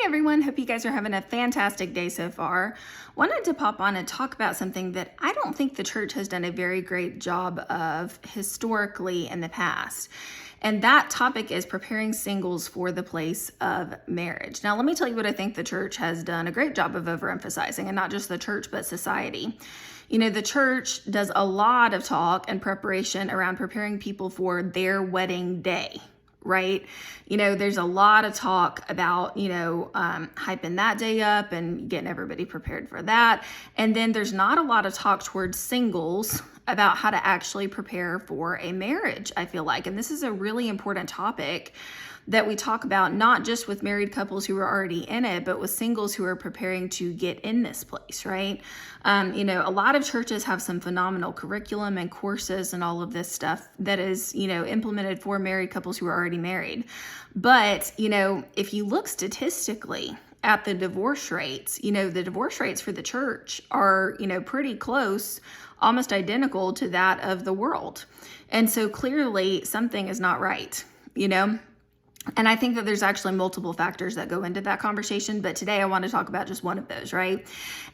everyone, hope you guys are having a fantastic day so far. Wanted to pop on and talk about something that I don't think the church has done a very great job of historically in the past. And that topic is preparing singles for the place of marriage. Now, let me tell you what I think the church has done a great job of overemphasizing, and not just the church, but society. You know, the church does a lot of talk and preparation around preparing people for their wedding day. Right? You know, there's a lot of talk about, hyping that day up and getting everybody prepared for that. And then there's not a lot of talk towards singles about how to actually prepare for a marriage, I feel like. And this is a really important topic that we talk about, not just with married couples who are already in it, but with singles who are preparing to get in this place, right? A lot of churches have some phenomenal curriculum and courses and all of this stuff that is, implemented for married couples who are already married. But, if you look statistically at the divorce rates, the divorce rates for the church are, pretty close, almost identical to that of the world. And so clearly something is not right, And I think that there's actually multiple factors that go into that conversation, but today I want to talk about just one of those, right?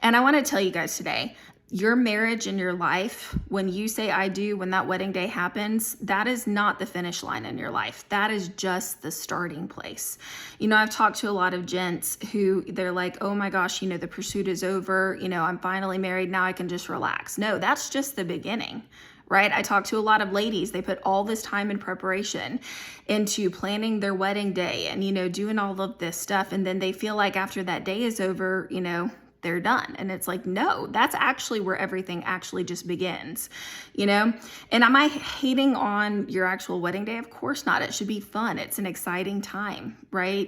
And I want to tell you guys today, your marriage and your life, when you say I do, when that wedding day happens, that is not the finish line in your life. That is just the starting place. I've talked to a lot of gents who they're like, oh my gosh, the pursuit is over. I'm finally married. Now I can just relax. No, that's just the beginning. Right? I talk to a lot of ladies. They put all this time and preparation into planning their wedding day and, doing all of this stuff. And then they feel like after that day is over, they're done. And it's like, no, that's actually where everything actually just begins, And am I hating on your actual wedding day? Of course not. It should be fun. It's an exciting time, right?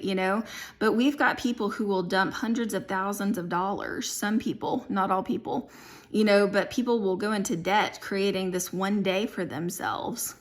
But we've got people who will dump hundreds of thousands of dollars. Some people, not all people, but people will go into debt creating this one day for themselves,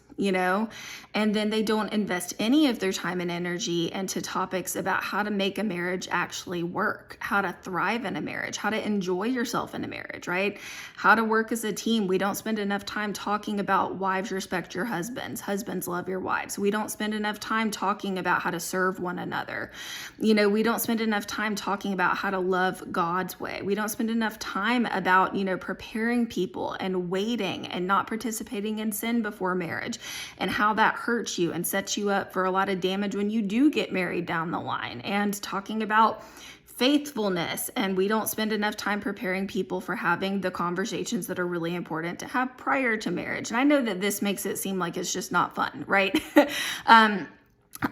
and then they don't invest any of their time and energy into topics about how to make a marriage actually work, how to thrive in a marriage, how to enjoy yourself in a marriage, right? How to work as a team. We don't spend enough time talking about wives respect your husbands, husbands love your wives. We don't spend enough time talking about how to serve one another. We don't spend enough time talking about how to love God's way. We don't spend enough time about, preparing people and waiting and not participating in sin before marriage, and how that hurts you and sets you up for a lot of damage when you do get married down the line, and talking about faithfulness. And we don't spend enough time preparing people for having the conversations that are really important to have prior to marriage. And I know that this makes it seem like it's just not fun, right?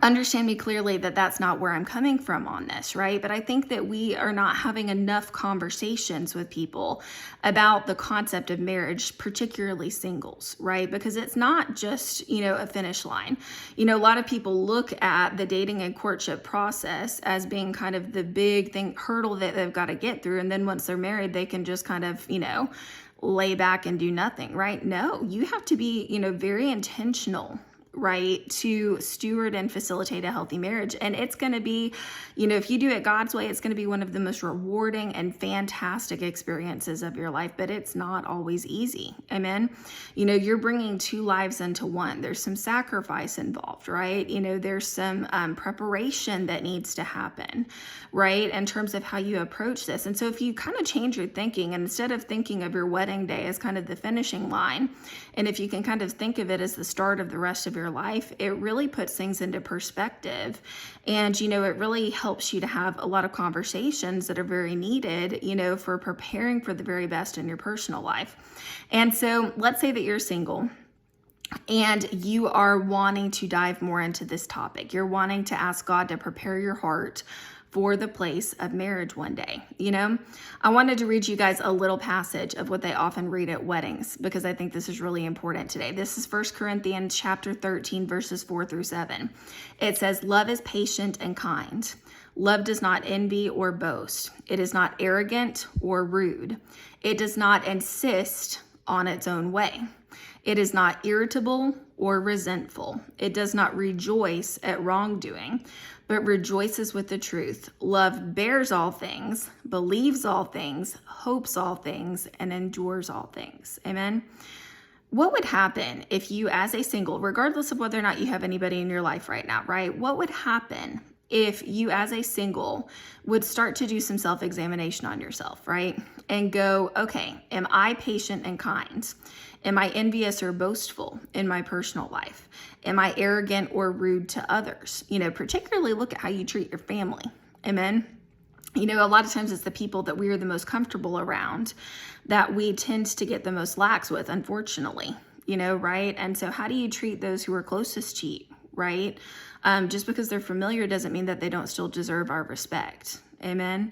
Understand me clearly that that's not where I'm coming from on this, right? But I think that we are not having enough conversations with people about the concept of marriage, particularly singles, right? Because it's not just, a finish line. A lot of people look at the dating and courtship process as being kind of the big hurdle that they've got to get through. And then once they're married, they can just kind of, lay back and do nothing, right? No, you have to be, very intentional, right, to steward and facilitate a healthy marriage. And it's going to be, if you do it God's way, it's going to be one of the most rewarding and fantastic experiences of your life, but it's not always easy. Amen. You're bringing two lives into one. There's some sacrifice involved, right? There's some preparation that needs to happen, right, in terms of how you approach this. And so if you kind of change your thinking, and instead of thinking of your wedding day as kind of the finishing line, and if you can kind of think of it as the start of the rest of your life, it really puts things into perspective. And, it really helps you to have a lot of conversations that are very needed, for preparing for the very best in your personal life. And so let's say that you're single and you are wanting to dive more into this topic. You're wanting to ask God to prepare your heart for the place of marriage one day. I wanted to read you guys a little passage of what they often read at weddings, because I think this is really important today. This is 1 Corinthians chapter 13, verses 4-7. It says, "Love is patient and kind. Love does not envy or boast. It is not arrogant or rude. It does not insist on its own way. It is not irritable or resentful. It does not rejoice at wrongdoing, but rejoices with the truth. Love bears all things, believes all things, hopes all things, and endures all things." Amen. What would happen if you, as a single, regardless of whether or not you have anybody in your life right now, right? What would happen if you as a single would start to do some self-examination on yourself, right? And go, okay, am I patient and kind? Am I envious or boastful in my personal life? Am I arrogant or rude to others? Particularly look at how you treat your family. Amen. A lot of times it's the people that we are the most comfortable around that we tend to get the most lax with, unfortunately, right? And so how do you treat those who are closest to you, right? Just because they're familiar doesn't mean that they don't still deserve our respect. Amen.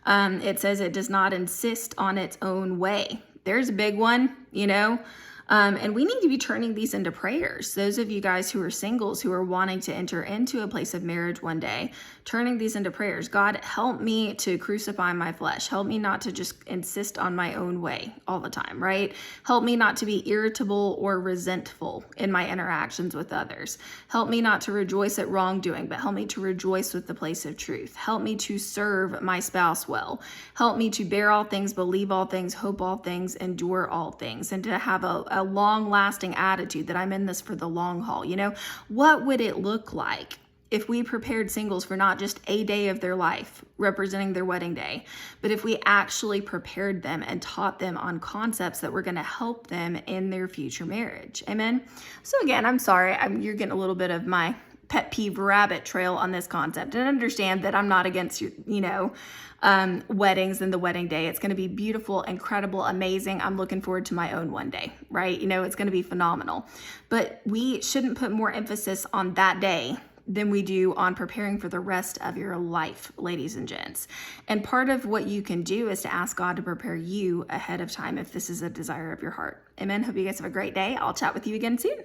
It says it does not insist on its own way. There's a big one, and we need to be turning these into prayers. Those of you guys who are singles, who are wanting to enter into a place of marriage one day, turning these into prayers. God, help me to crucify my flesh. Help me not to just insist on my own way all the time, right? Help me not to be irritable or resentful in my interactions with others. Help me not to rejoice at wrongdoing, but help me to rejoice with the place of truth. Help me to serve my spouse well. Help me to bear all things, believe all things, hope all things, endure all things, and to have a long-lasting attitude that I'm in this for the long haul. What would it look like if we prepared singles for not just a day of their life representing their wedding day, but if we actually prepared them and taught them on concepts that were going to help them in their future marriage? Amen. So again, I'm sorry, you're getting a little bit of my pet peeve rabbit trail on this concept, and understand that I'm not against weddings and the wedding day. It's going to be beautiful, incredible, amazing. I'm looking forward to my own one day, right? It's going to be phenomenal, but we shouldn't put more emphasis on that day than we do on preparing for the rest of your life, ladies and gents. And part of what you can do is to ask God to prepare you ahead of time if this is a desire of your heart. Amen. Hope you guys have a great day. I'll chat with you again soon.